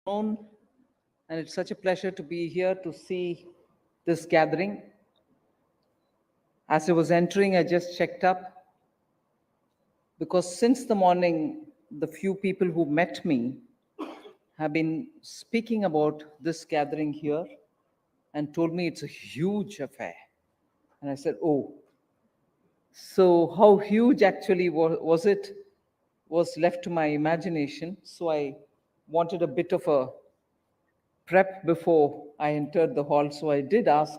And it's such a pleasure to be here to see this gathering. As I was entering, I just checked up because since the morning, the few people who met me have been speaking about this gathering here and told me it's a huge affair. And I said, oh, so how huge actually was it was left to my imagination. So I wanted a bit of a prep before I entered the hall, so I did ask,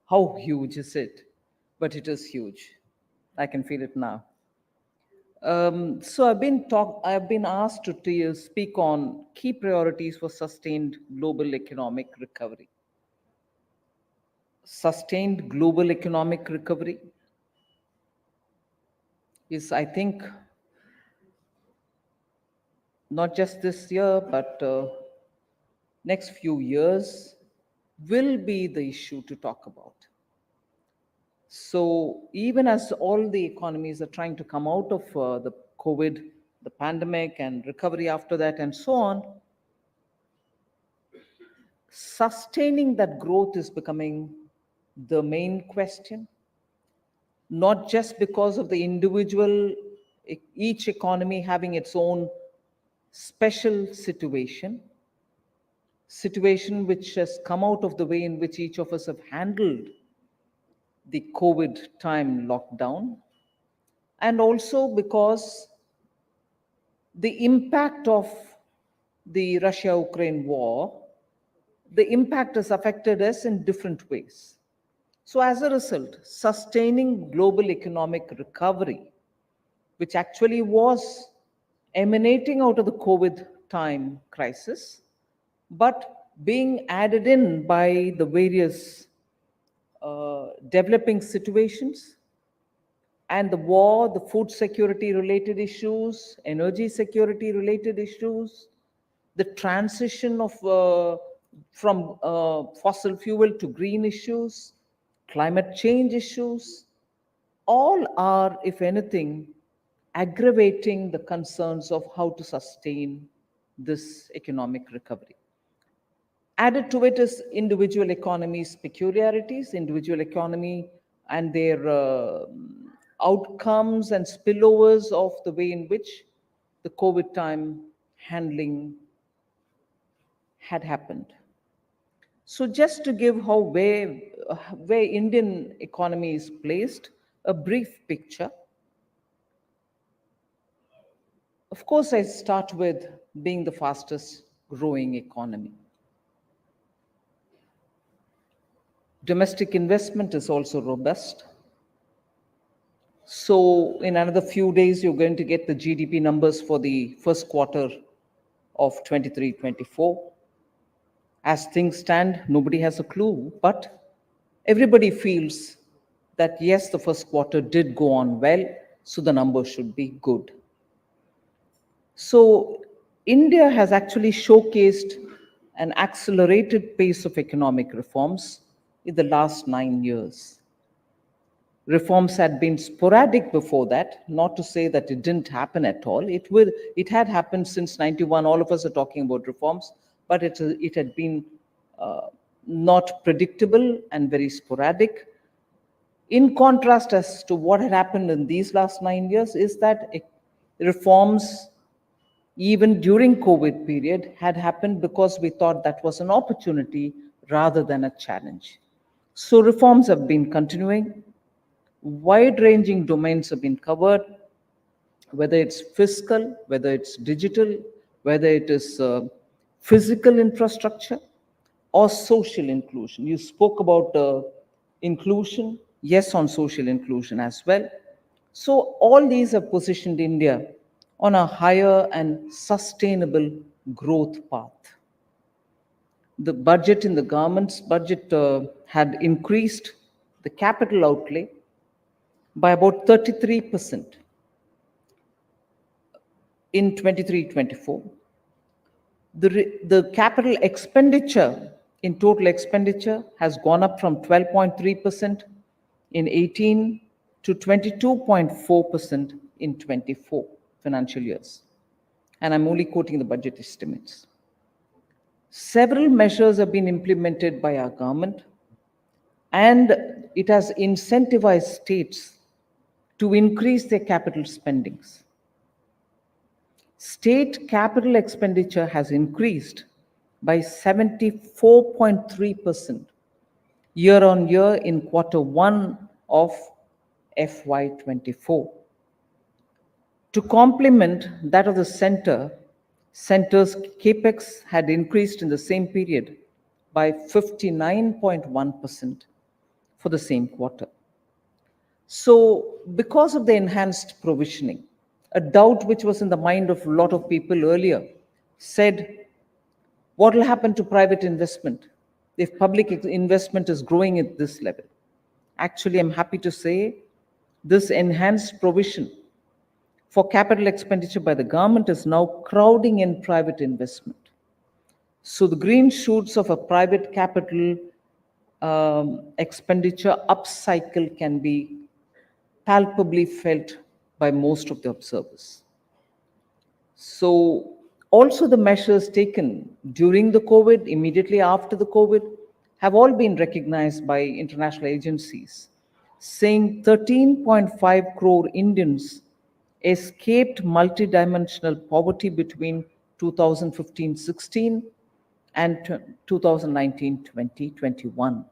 how huge is it? But it is huge. I can feel it now. So I've been asked to speak on key priorities for sustained global economic recovery. Sustained global economic recovery is, I think, not just this year, but next few years will be the issue to talk about. So even as all the economies are trying to come out of the COVID, the pandemic, and recovery after that, and so on, sustaining that growth is becoming the main question, not just because of the individual, each economy having its own special situation which has come out of the way in which each of us have handled the COVID time lockdown, and also because the impact of the Russia-Ukraine war, the impact has affected us in different ways. So as a result, sustaining global economic recovery, which actually was emanating out of the COVID time crisis, but being added in by the various developing situations, and the war, the food security related issues, energy security related issues, the transition from fossil fuel to green issues, climate change issues, all are, if anything, aggravating the concerns of how to sustain this economic recovery. Added to it is individual economies' peculiarities, individual economy and their outcomes and spillovers of the way in which the COVID time handling had happened. So just to give where Indian economy is placed, a brief picture. Of course, I start with being the fastest growing economy. Domestic investment is also robust. So in another few days, you're going to get the GDP numbers for the first quarter of 23-24. As things stand, nobody has a clue, but everybody feels that yes, the first quarter did go on well, so the numbers should be good. So India has actually showcased an accelerated pace of economic reforms in the last 9 years. Reforms had been sporadic before that, not to say that it didn't happen at all. It had happened since 91. All of us are talking about reforms, but it had been not predictable and very sporadic. In contrast, as to what had happened in these last 9 years, is that reforms, even during COVID period, had happened because we thought that was an opportunity rather than a challenge. So reforms have been continuing. Wide-ranging domains have been covered, whether it's fiscal, whether it's digital, whether it is physical infrastructure or social inclusion. You spoke about inclusion, yes, on social inclusion as well. So all these have positioned India on a higher and sustainable growth path. The budget in the government's budget had increased the capital outlay by about 33% in 23-24. The capital expenditure in total expenditure has gone up from 12.3% in 18 to 22.4% in 24 financial years. And I'm only quoting the budget estimates. Several measures have been implemented by our government, and it has incentivized states to increase their capital spendings. State capital expenditure has increased by 74.3% year on year in Q1 of FY24. To complement that of the center's capex had increased in the same period by 59.1% for the same quarter. So, because of the enhanced provisioning, a doubt which was in the mind of a lot of people earlier said, what will happen to private investment if public investment is growing at this level? Actually, I'm happy to say this enhanced provision for capital expenditure by the government is now crowding in private investment. So the green shoots of a private capital expenditure upcycle can be palpably felt by most of the observers. So also the measures taken during the COVID, immediately after the COVID, have all been recognized by international agencies, saying 13.5 crore Indians escaped multidimensional poverty between 2015-16 and 2019-2021.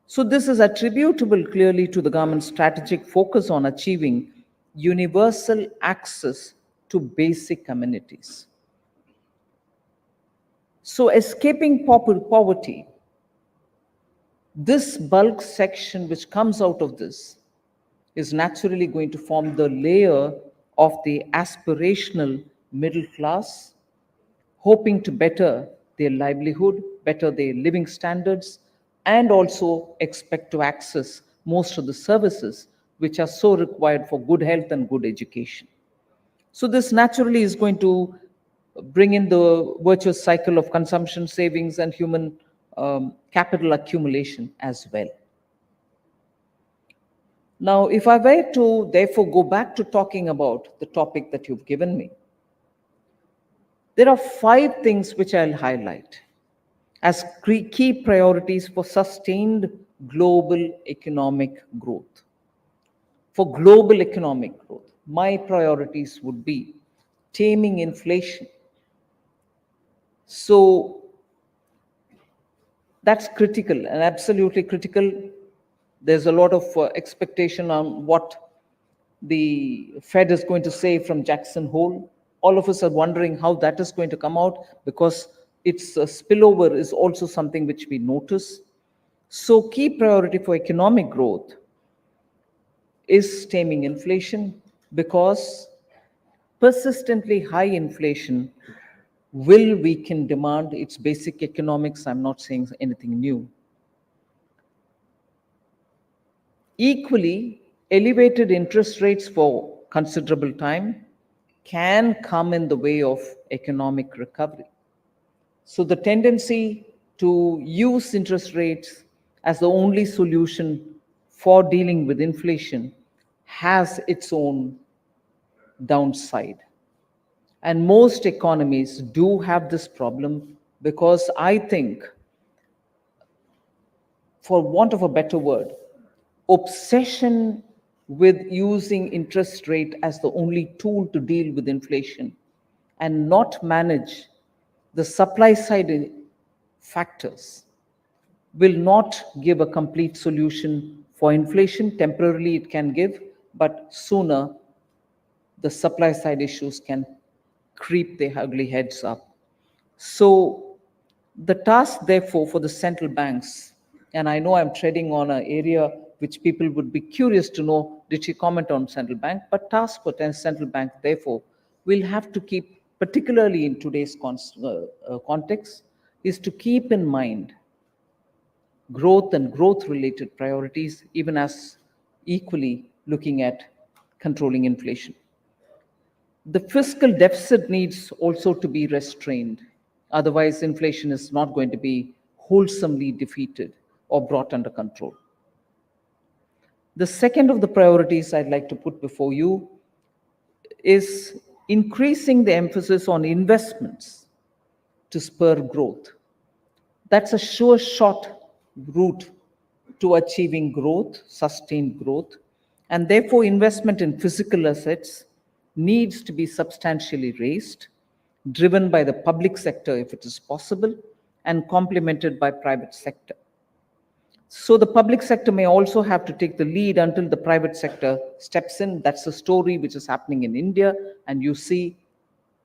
So this is attributable clearly to the government's strategic focus on achieving universal access to basic amenities. So escaping poverty, this bulk section which comes out of this is naturally going to form the layer of the aspirational middle class, hoping to better their livelihood, better their living standards, and also expect to access most of the services which are so required for good health and good education. So this naturally is going to bring in the virtuous cycle of consumption, savings, and human capital accumulation as well. Now, if I were to therefore go back to talking about the topic that you've given me, there are 5 things which I'll highlight as key priorities for sustained global economic growth. For global economic growth, my priorities would be taming inflation. So that's critical and absolutely critical. There's a lot of expectation on what the Fed is going to say from Jackson Hole. All of us are wondering how that is going to come out, because its spillover is also something which we notice. So key priority for economic growth is taming inflation, because persistently high inflation will weaken demand. It's basic economics. I'm not saying anything new. Equally, elevated interest rates for considerable time can come in the way of economic recovery. So the tendency to use interest rates as the only solution for dealing with inflation has its own downside. And most economies do have this problem, because I think, for want of a better word, obsession with using interest rate as the only tool to deal with inflation and not manage the supply side factors will not give a complete solution for inflation. Temporarily it can give, but sooner the supply side issues can creep their ugly heads up. So the task, therefore, for the central banks, and I know I'm treading on an area which people would be curious to know, did she comment on central bank? But task for central bank, therefore, will have to keep, particularly in today's context, is to keep in mind growth and growth-related priorities, even as equally looking at controlling inflation. The fiscal deficit needs also to be restrained. Otherwise, inflation is not going to be wholesomely defeated or brought under control. The second of the priorities I'd like to put before you is increasing the emphasis on investments to spur growth. That's a sure shot route to achieving growth, sustained growth, and therefore investment in physical assets needs to be substantially raised, driven by the public sector if it is possible, and complemented by private sector. So the public sector may also have to take the lead until the private sector steps in. That's the story which is happening in India, and you see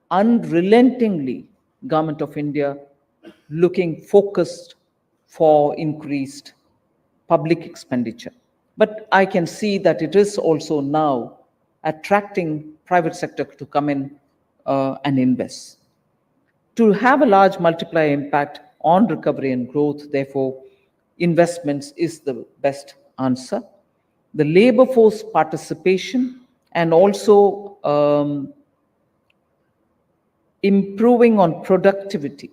unrelentingly government of India looking focused for increased public expenditure. But I can see that it is also now attracting private sector to come in and invest. To have a large multiplier impact on recovery and growth, therefore, investments is the best answer. The labor force participation and also improving on productivity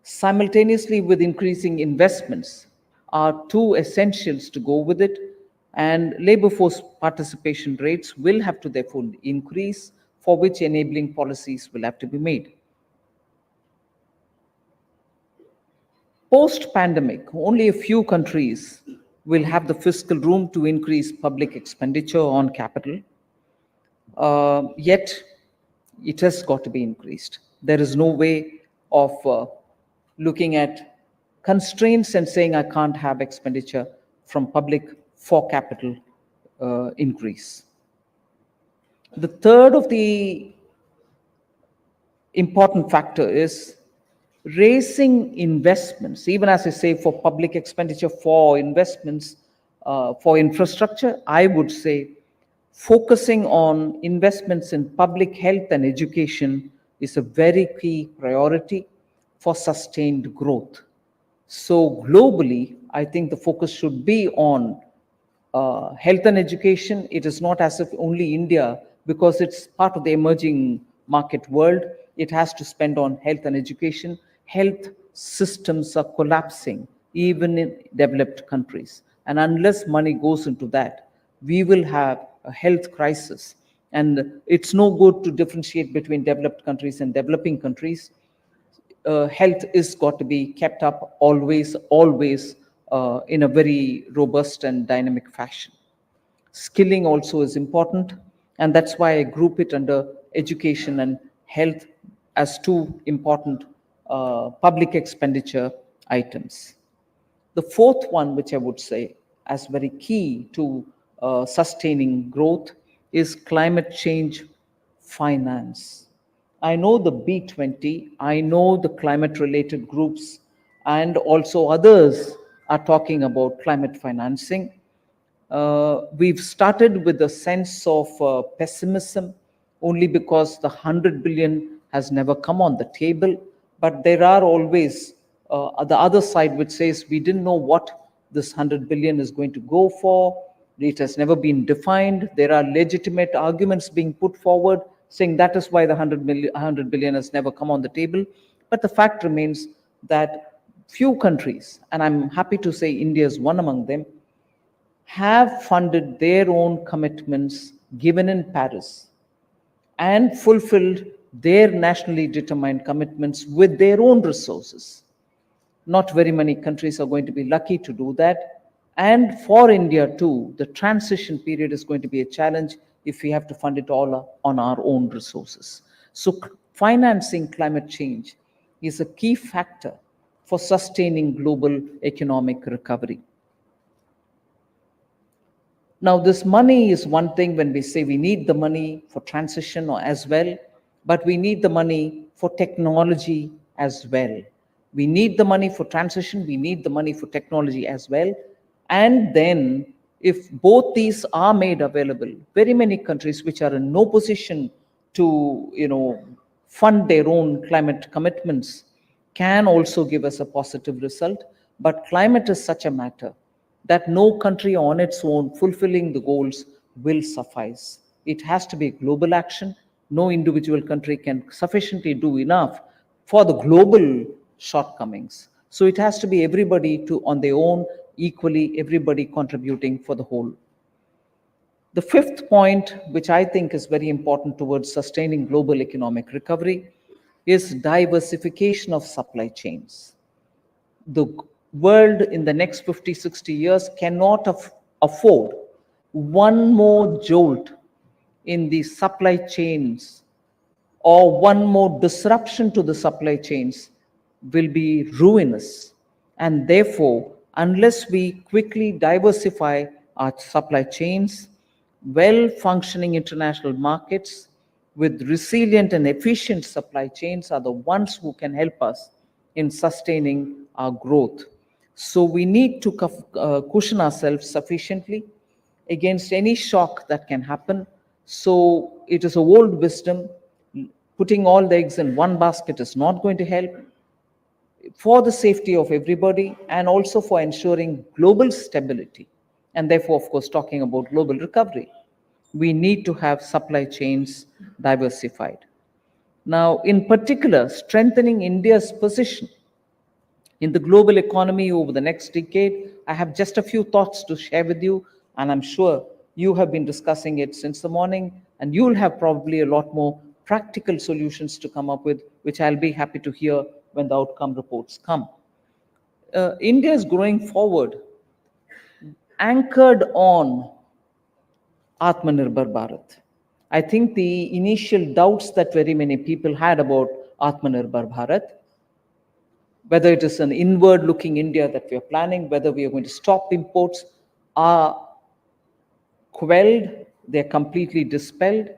simultaneously with increasing investments are two essentials to go with it, and labor force participation rates will have to therefore increase, for which enabling policies will have to be made. Post-pandemic, only a few countries will have the fiscal room to increase public expenditure on capital. Yet, it has got to be increased. There is no way of looking at constraints and saying I can't have expenditure from public for capital increase. The third of the important factor is raising investments, even as I say, for public expenditure, for investments, for infrastructure. I would say focusing on investments in public health and education is a very key priority for sustained growth. So globally, I think the focus should be on health and education. It is not as if only India, because it's part of the emerging market world, it has to spend on health and education. Health systems are collapsing, even in developed countries. And unless money goes into that, we will have a health crisis. And it's no good to differentiate between developed countries and developing countries. Health is got to be kept up always in a very robust and dynamic fashion. Skilling also is important, and that's why I group it under education and health as two important public expenditure items. The fourth one, which I would say as very key to sustaining growth, is climate change finance. I know the B20, I know the climate related groups, and also others are talking about climate financing. We've started with a sense of pessimism only because the 100 billion has never come on the table. But there are always the other side which says we didn't know what this 100 billion is going to go for. It has never been defined. There are legitimate arguments being put forward saying that is why the 100 billion has never come on the table. But the fact remains that few countries, and I'm happy to say India is one among them, have funded their own commitments given in Paris and fulfilled their nationally determined commitments with their own resources. Not very many countries are going to be lucky to do that. And for India too, the transition period is going to be a challenge if we have to fund it all on our own resources. So financing climate change is a key factor for sustaining global economic recovery. Now, this money is one thing when we say we need the money for transition as well, but we need the money for technology as well. We need the money for transition, we need the money for technology as well. And then, if both these are made available, very many countries which are in no position to, fund their own climate commitments can also give us a positive result. But climate is such a matter that no country on its own fulfilling the goals will suffice. It has to be a global action. No individual country can sufficiently do enough for the global shortcomings. So it has to be everybody on their own, equally, everybody contributing for the whole. The fifth point, which I think is very important towards sustaining global economic recovery, is diversification of supply chains. The world in the next 50, 60 years cannot afford one more jolt in the supply chains, or one more disruption to the supply chains will be ruinous. And therefore, unless we quickly diversify our supply chains, well functioning international markets with resilient and efficient supply chains are the ones who can help us in sustaining our growth. So we need to cushion ourselves sufficiently against any shock that can happen. So it is a old wisdom: putting all the eggs in one basket is not going to help. For the safety of everybody and also for ensuring global stability, and therefore, of course, talking about global recovery, we need to have supply chains diversified. Now, in particular, strengthening India's position in the global economy over the next decade, I have just a few thoughts to share with you, and I'm sure you have been discussing it since the morning, and you'll have probably a lot more practical solutions to come up with, which I'll be happy to hear when the outcome reports come. India is growing forward, anchored on Atmanirbhar Bharat. I think the initial doubts that very many people had about Atmanirbhar Bharat, whether it is an inward looking India that we are planning, whether we are going to stop imports, are quelled, they're completely dispelled.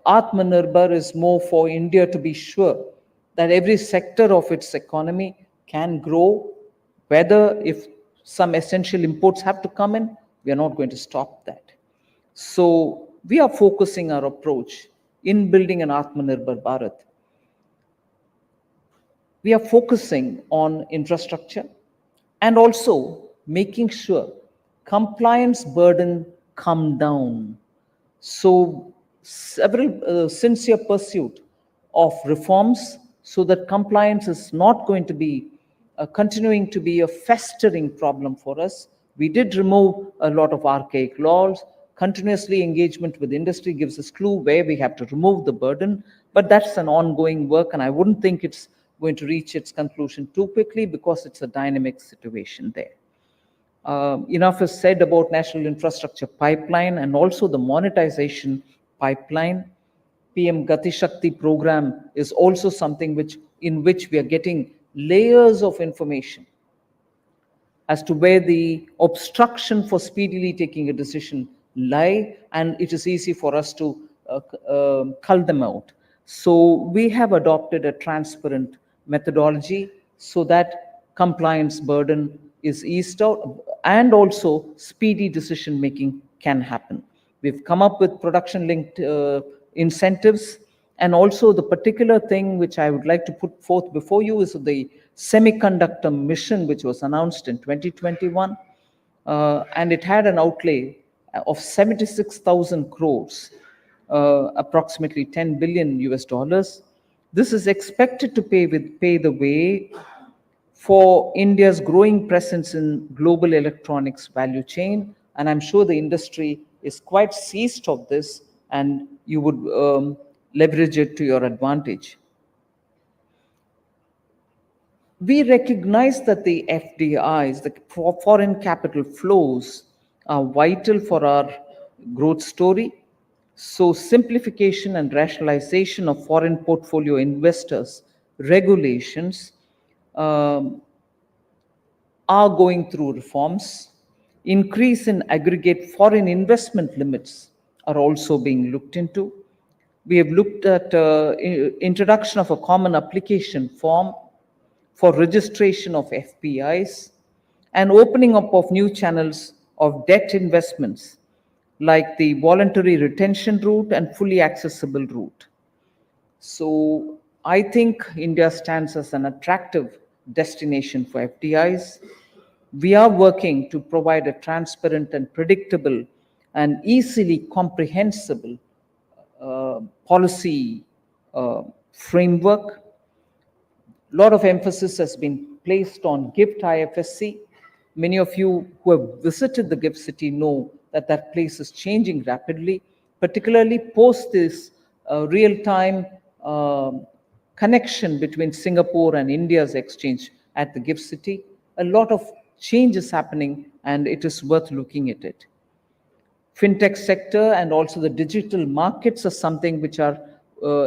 Atmanirbhar is more for India to be sure that every sector of its economy can grow, whether if some essential imports have to come in, we are not going to stop that. So we are focusing our approach in building an Atmanirbhar Bharat. We are focusing on infrastructure and also making sure compliance burden come down. So several sincere pursuit of reforms so that compliance is not going to be continuing to be a festering problem for us. We did remove a lot of archaic laws. Continuously engagement with industry gives us clue where we have to remove the burden, but that's an ongoing work, and I wouldn't think it's going to reach its conclusion too quickly because it's a dynamic situation there. Enough is said about national infrastructure pipeline and also the monetization pipeline. PM Gati Shakti program is also something in which we are getting layers of information as to where the obstruction for speedily taking a decision lie, and it is easy for us to cull them out. So we have adopted a transparent methodology so that compliance burden is eased out and also speedy decision making can happen. We've come up with production linked incentives, and also the particular thing which I would like to put forth before you is the semiconductor mission, which was announced in 2021, and it had an outlay of 76,000 crores, approximately 10 billion US dollars. This is expected to pay the way for India's growing presence in global electronics value chain, and I'm sure the industry is quite seized of this, and you would leverage it to your advantage. We recognize that the FDIs, the foreign capital flows, are vital for our growth story. So simplification and rationalization of foreign portfolio investors regulations are going through reforms. Increase in aggregate foreign investment limits are also being looked into. We have looked at introduction of a common application form for registration of FPIs and opening up of new channels of debt investments like the voluntary retention route and fully accessible route. So I think India stands as an attractive destination for FDIs. We are working to provide a transparent and predictable and easily comprehensible policy framework. A lot of emphasis has been placed on GIFT IFSC. Many of you who have visited the GIFT city know that that place is changing rapidly, particularly post this real-time connection between Singapore and India's exchange at the Gift City. A lot of change is happening, and it is worth looking at it. Fintech sector and also the digital markets are something which are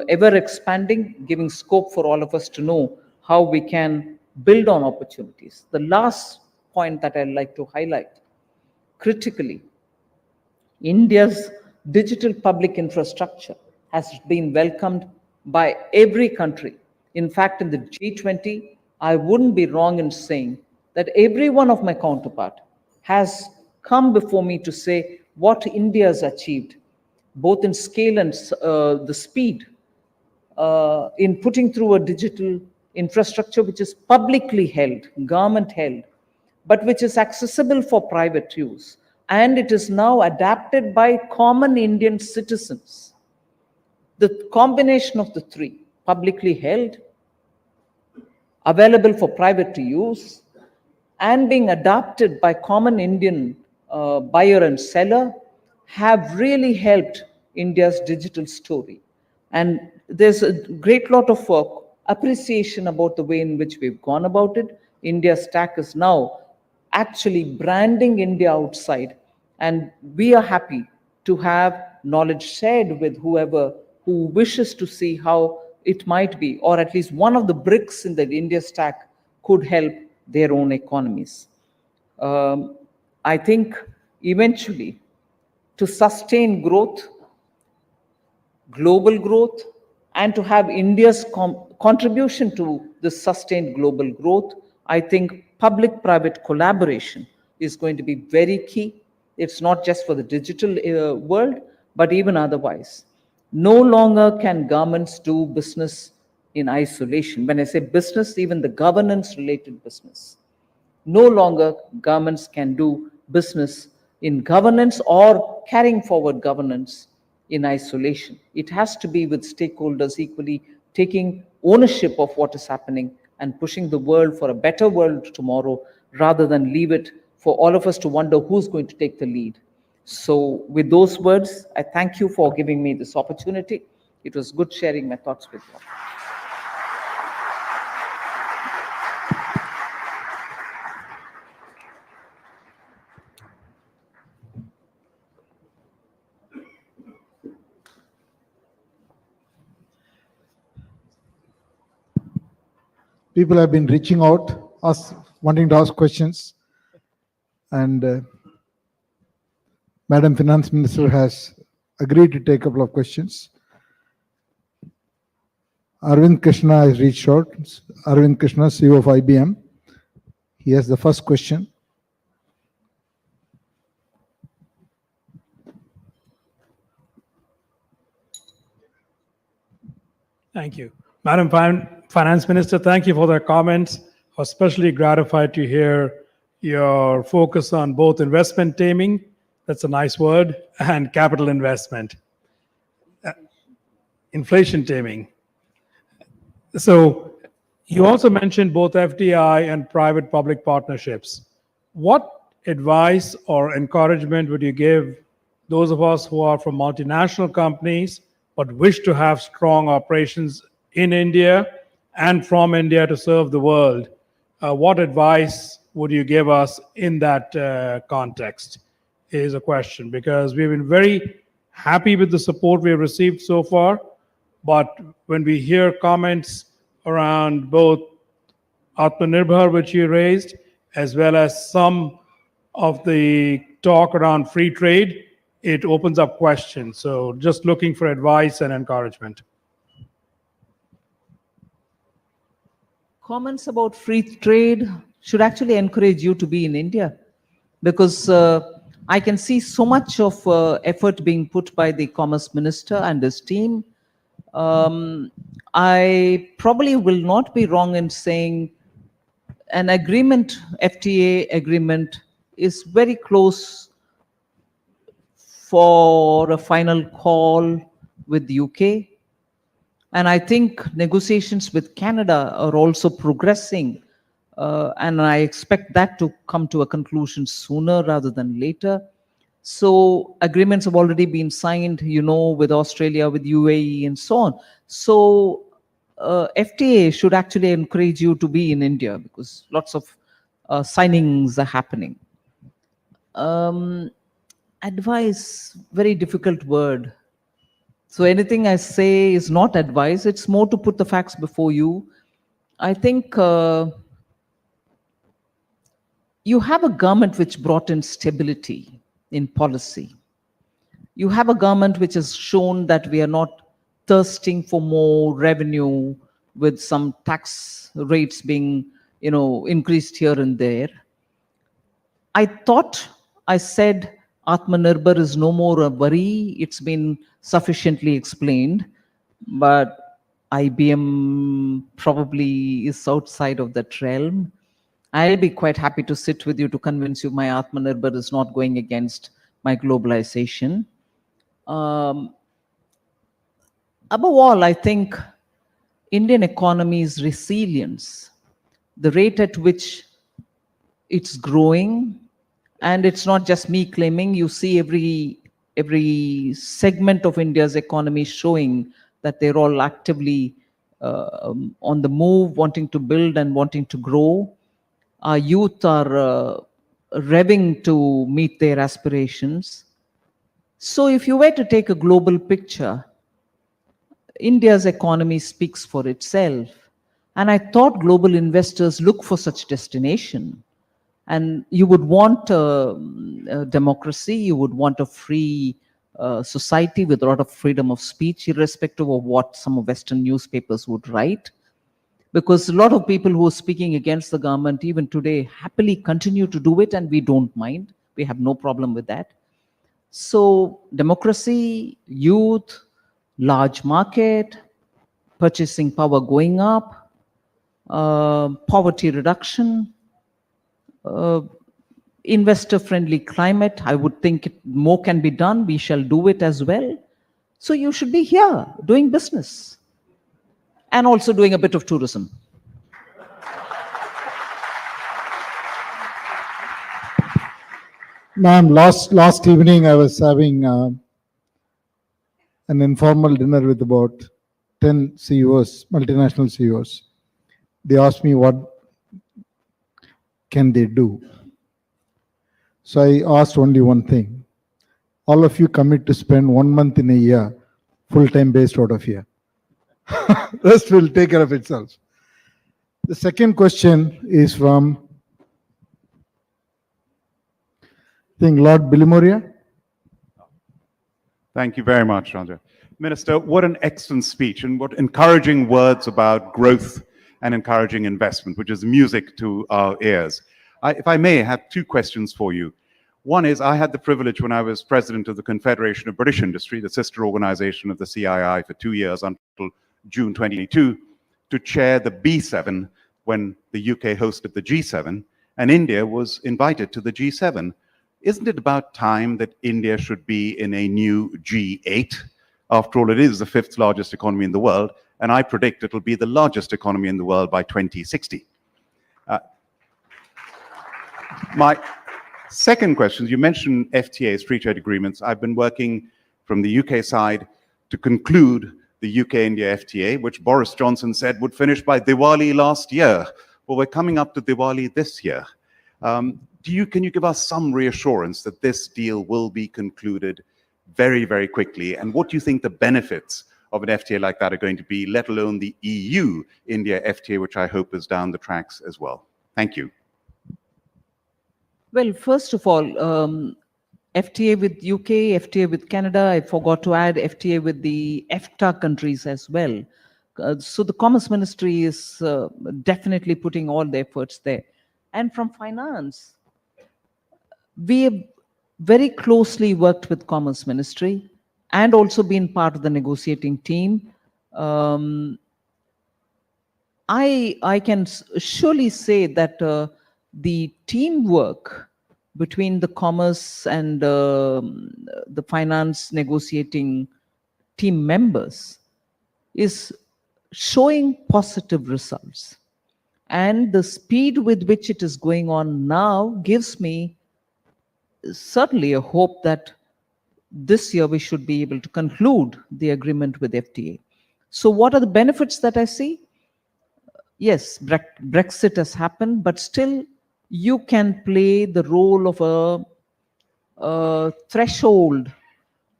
ever expanding, giving scope for all of us to know how we can build on opportunities. The last point that I'd like to highlight critically, India's digital public infrastructure has been welcomed by every country. In fact, in the G20, I wouldn't be wrong in saying that every one of my counterpart has come before me to say what India has achieved, both in scale and the speed in putting through a digital infrastructure which is publicly held, government held, but which is accessible for private use. And it is now adapted by common Indian citizens. The combination of the three, publicly held, available for private use, and being adopted by common Indian buyer and seller, have really helped India's digital story. And there's a great lot of appreciation about the way in which we've gone about it. India Stack is now actually branding India outside, and we are happy to have knowledge shared with whoever who wishes to see how it might be, or at least one of the bricks in the India Stack could help their own economies. I think eventually, to sustain growth, global growth, and to have India's contribution to the sustained global growth, I think public-private collaboration is going to be very key. It's not just for the digital world, but even otherwise. No longer can governments do business in isolation. When I say business, even the governance-related business. No longer governments can do business in governance or carrying forward governance in isolation. It has to be with stakeholders equally taking ownership of what is happening and pushing the world for a better world tomorrow, rather than leave it for all of us to wonder who's going to take the lead. So with those words, I thank you for giving me this opportunity. It was good sharing my thoughts with you. People have been reaching out, wanting to ask questions. And Madam Finance Minister has agreed to take a couple of questions. Arvind Krishna has reached out. Arvind Krishna, CEO of IBM. He has the first question. Thank you. Madam Finance Minister, thank you for the comments. I was especially gratified to hear your focus on both investment taming, that's a nice word, and capital investment. Inflation taming. So you also mentioned both FDI and private-public partnerships. What advice or encouragement would you give those of us who are from multinational companies but wish to have strong operations in India and from India to serve the world? What advice would you give us in that context is a question, because we've been very happy with the support we have received so far. But when we hear comments around both Atmanirbhar, which you raised, as well as some of the talk around free trade, it opens up questions. So just looking for advice and encouragement. Comments about free trade should actually encourage you to be in India, because I can see so much of effort being put by the Commerce Minister and his team. I probably will not be wrong in saying an agreement, FTA agreement, is very close for a final call with the UK. And I think negotiations with Canada are also progressing. And I expect that to come to a conclusion sooner rather than later. So agreements have already been signed, with Australia, with UAE, and so on. So FTA should actually encourage you to be in India because lots of signings are happening. Advice, very difficult word. So anything I say is not advice, it's more to put the facts before you. I think you have a government which brought in stability in policy. You have a government which has shown that we are not thirsting for more revenue with some tax rates being, increased here and there. I thought I said Atmanirbhar is no more a worry. It's been sufficiently explained, but IBM probably is outside of that realm. I'll be quite happy to sit with you to convince you my Atmanirbhar is not going against my globalization. Above all, I think Indian economy's resilience, the rate at which it's growing, and it's not just me claiming, you see every segment of India's economy showing that they're all actively on the move, wanting to build and wanting to grow. Our youth are revving to meet their aspirations. So if you were to take a global picture, India's economy speaks for itself. And I thought global investors look for such destination. And you would want a democracy, you would want a free society with a lot of freedom of speech, irrespective of what some of Western newspapers would write. Because a lot of people who are speaking against the government, even today, happily continue to do it, and we don't mind. We have no problem with that. So democracy, youth, large market, purchasing power going up, poverty reduction, investor-friendly climate. I would think more can be done. We shall do it as well. So you should be here doing business and also doing a bit of tourism. Ma'am, last evening I was having an informal dinner with about 10 CEOs, multinational CEOs. They asked me what can they do. So I asked only one thing. All of you commit to spend 1 month in a year full-time based out of here. Rest will take care of itself. The second question is from, I think, Lord Bilimoria. Thank you very much, Ranja. Minister, what an excellent speech and what encouraging words about growth and encouraging investment, which is music to our ears. If I may, have two questions for you. One is, I had the privilege when I was president of the Confederation of British Industry, the sister organization of the CII, for 2 years until June 2022, to chair the B7 when the UK hosted the G7, and India was invited to the G7. Isn't it about time that India should be in a new G8? After all, it is the 5th largest economy in the world, and I predict it'll be the largest economy in the world by 2060. My second question, you mentioned FTAs, free trade agreements. I've been working from the UK side to conclude the UK-India FTA, which Boris Johnson said would finish by Diwali last year. Well, we're coming up to Diwali this year. Can you give us some reassurance that this deal will be concluded very, very quickly? And what do you think the benefits of an FTA like that are going to be, let alone the EU-India FTA, which I hope is down the tracks as well? Thank you. Well, first of all, FTA with UK, FTA with Canada, I forgot to add FTA with the EFTA countries as well. So the Commerce Ministry is definitely putting all the efforts there. And from finance, we have very closely worked with Commerce Ministry and also been part of the negotiating team. I can surely say that the teamwork between the commerce and the finance negotiating team members is showing positive results. And the speed with which it is going on now gives me certainly a hope that this year we should be able to conclude the agreement with FTA. So what are the benefits that I see? Yes, Brexit has happened, but still you can play the role of a threshold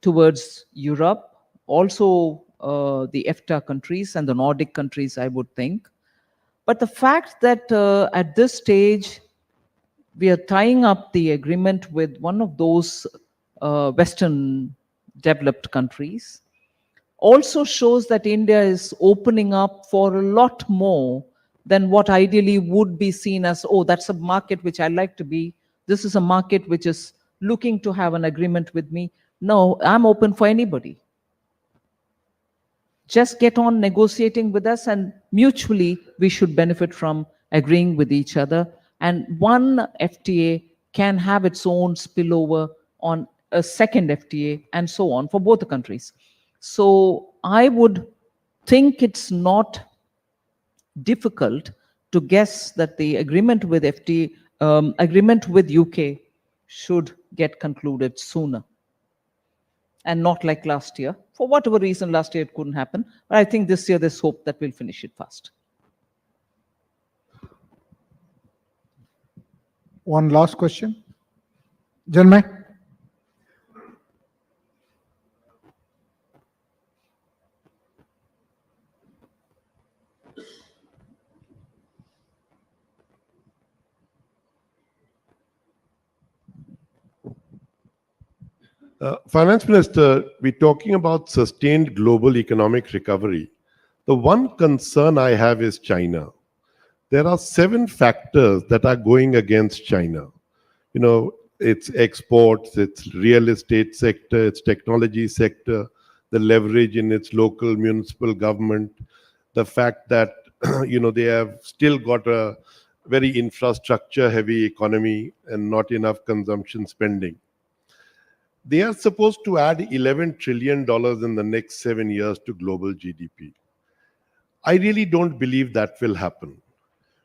towards Europe, also the EFTA countries and the Nordic countries, I would think. But the fact that at this stage, we are tying up the agreement with one of those Western developed countries also shows that India is opening up for a lot more than what ideally would be seen as, oh, that's a market which I like to be. This is a market which is looking to have an agreement with me. No, I'm open for anybody. Just get on negotiating with us, and mutually we should benefit from agreeing with each other. And one FTA can have its own spillover on a second FTA and so on for both the countries. So I would think it's not difficult to guess that the agreement with agreement with UK should get concluded sooner, and not like last year. For whatever reason, last year it couldn't happen. But I think this year there's hope that we'll finish it fast. One last question. Gentlemen. Finance Minister, we're talking about sustained global economic recovery. The one concern I have is China. There are 7 factors that are going against China. You know, its exports, its real estate sector, its technology sector, the leverage in its local municipal government, the fact that, you know, they have still got a very infrastructure heavy economy and not enough consumption spending. They are supposed to add $11 trillion in the next 7 years to global GDP. I really don't believe that will happen.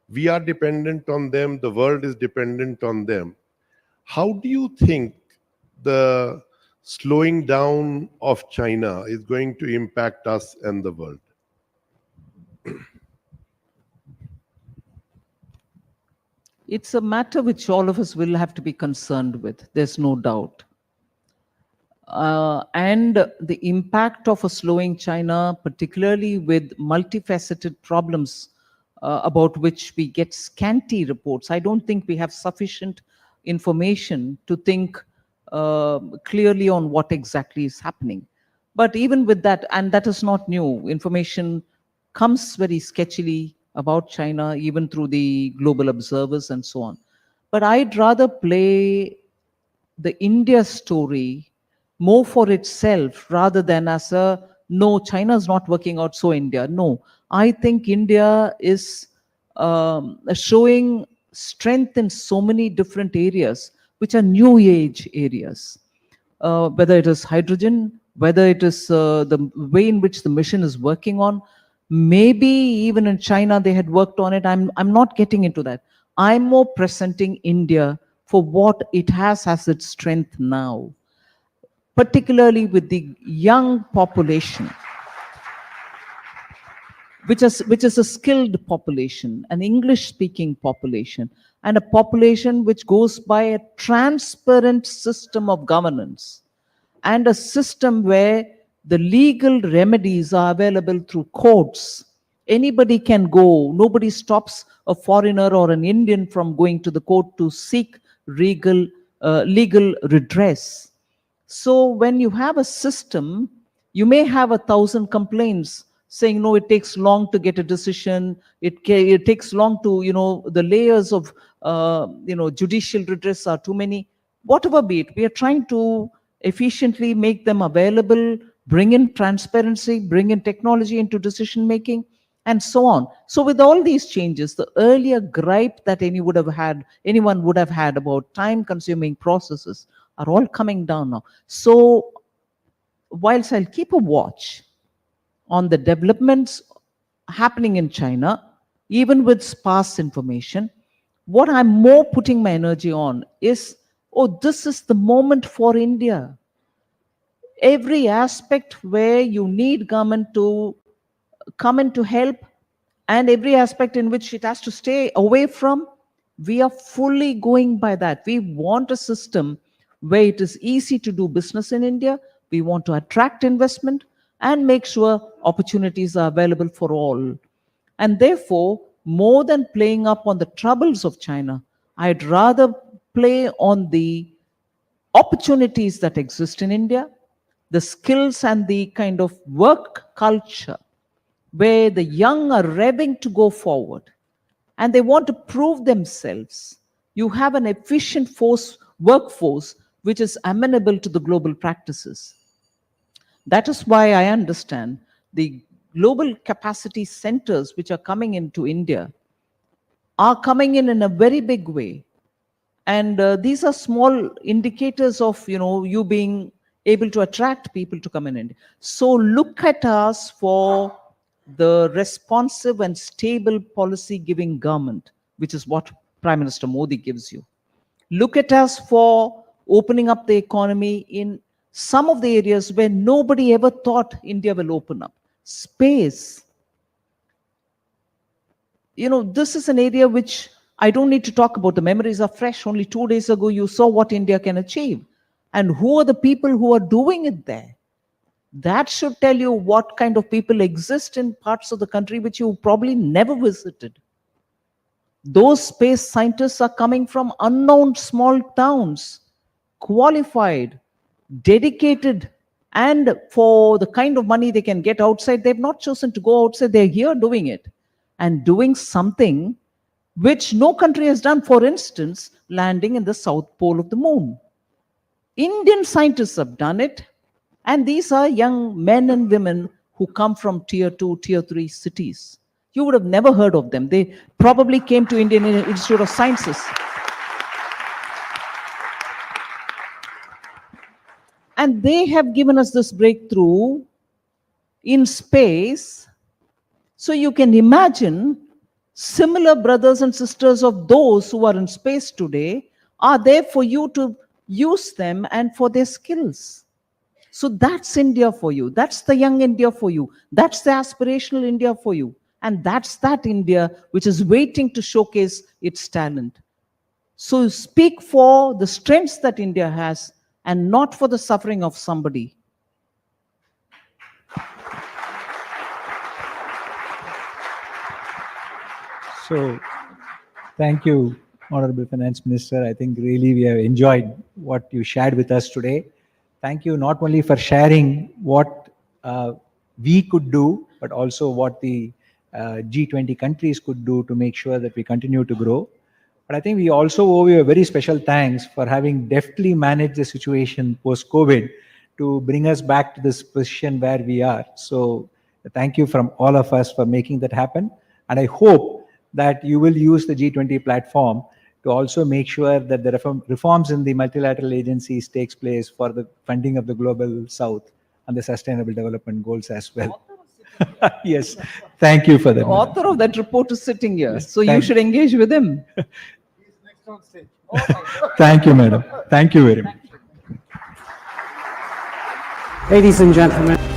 We are dependent on them. The world is dependent on them. How do you think the slowing down of China is going to impact us and the world? It's a matter which all of us will have to be concerned with. There's no doubt. And the impact of a slowing China, particularly with multifaceted problems about which we get scanty reports. I don't think we have sufficient information to think clearly on what exactly is happening. But even with that, and that is not new, information comes very sketchily about China, even through the global observers and so on. But I'd rather play the India story more for itself rather than as a, no, China's not working out, so India. No, I think India is showing strength in so many different areas, which are new age areas. Whether it is hydrogen, whether it is the way in which the mission is working on, maybe even in China they had worked on it. I'm not getting into that. I'm more presenting India for what it has as its strength now, particularly with the young population, which is a skilled population, an English-speaking population, and a population which goes by a transparent system of governance and a system where the legal remedies are available through courts. Anybody can go. Nobody stops a foreigner or an Indian from going to the court to seek legal redress. So when you have a system, you may have 1,000 complaints saying, no, it takes long to get a decision. It takes long to, the layers of, judicial redress are too many. Whatever be it, we are trying to efficiently make them available, bring in transparency, bring in technology into decision making, and so on. So with all these changes, the earlier gripe that anyone would have had about time-consuming processes are all coming down now. So whilst I'll keep a watch on the developments happening in China, even with sparse information, what I'm more putting my energy on is, this is the moment for India. Every aspect where you need government to come in to help, and every aspect in which it has to stay away from, we are fully going by that. We want a system where it is easy to do business in India. We want to attract investment and make sure opportunities are available for all. And therefore, more than playing up on the troubles of China, I'd rather play on the opportunities that exist in India, the skills and the kind of work culture where the young are revving to go forward and they want to prove themselves. You have an efficient workforce which is amenable to the global practices. That is why I understand the global capacity centers which are coming into India are coming in a very big way. And these are small indicators of, you being able to attract people to come in India. So look at us for the responsive and stable policy giving government, which is what Prime Minister Modi gives you. Look at us for opening up the economy in some of the areas where nobody ever thought India will open up. Space. This is an area which I don't need to talk about. The memories are fresh. Only 2 days ago, you saw what India can achieve. And who are the people who are doing it there? That should tell you what kind of people exist in parts of the country which you probably never visited. Those space scientists are coming from unknown small towns, qualified, dedicated, and for the kind of money they can get outside, they've not chosen to go outside. They're here doing it and doing something which no country has done. For instance, landing in the south pole of the moon. Indian scientists have done it, and these are young men and women who come from tier 2, tier 3 cities. You would have never heard of them. They probably came to Indian Institute of Sciences. And they have given us this breakthrough in space. So you can imagine similar brothers and sisters of those who are in space today are there for you to use them and for their skills. So that's India for you. That's the young India for you. That's the aspirational India for you. And that's that India which is waiting to showcase its talent. So speak for the strengths that India has and not for the suffering of somebody. So, thank you, Honorable Finance Minister. I think really we have enjoyed what you shared with us today. Thank you not only for sharing what we could do, but also what the G20 countries could do to make sure that we continue to grow. But I think we also owe you a very special thanks for having deftly managed the situation post-COVID to bring us back to this position where we are. So thank you from all of us for making that happen. And I hope that you will use the G20 platform to also make sure that the reforms in the multilateral agencies takes place for the funding of the global south and the sustainable development goals as well. Yes, thank you for that. The author of that report is sitting here, Yes, so you should engage with him. Thank you, madam. Thank you very much. Ladies and gentlemen.